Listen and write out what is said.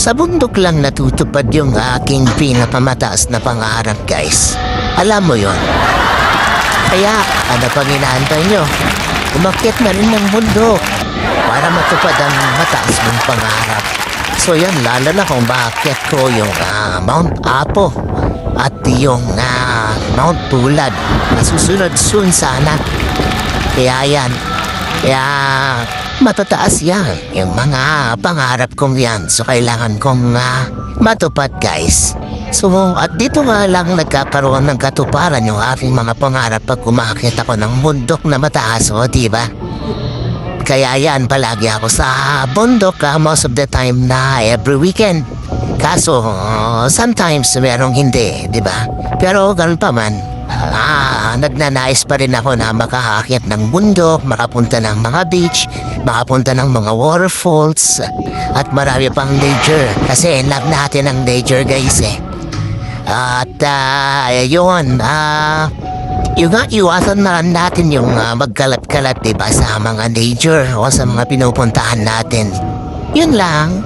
Sa bundok lang natutupad yung aking pinapamataas na pangarap, guys. Alam mo yon. Kaya, ano pang inaantay nyo? Umakyat na rin ng bundok para matupad ang mataas mong pangarap. So yan, lalo na kung bakit ko yung Mount Apo at yung Mount Tulad. Masusunod soon sana. Kaya yan, matataas yan, yung mga pangarap kong yan. So kailangan kong matupad, guys. So at dito nga lang nagkakaroon ng katuparan yung aking mga pangarap pag umakit ako ng bundok na mataas, o diba? Kaya yan, palagi ako sa bundok most of the time na every weekend. Kaso sometimes merong hindi, diba? Pero ganun pa man, nagnanais pa rin ako na makaakyat ng bundok, makapunta ng mga beach, makapunta ng mga waterfalls, at marami pang nature. Kasi love natin ang nature, guys, eh. At yun, iwasan na lang natin yung magkalat-kalat, diba, sa mga nature o sa mga pinupuntahan natin. Yun lang.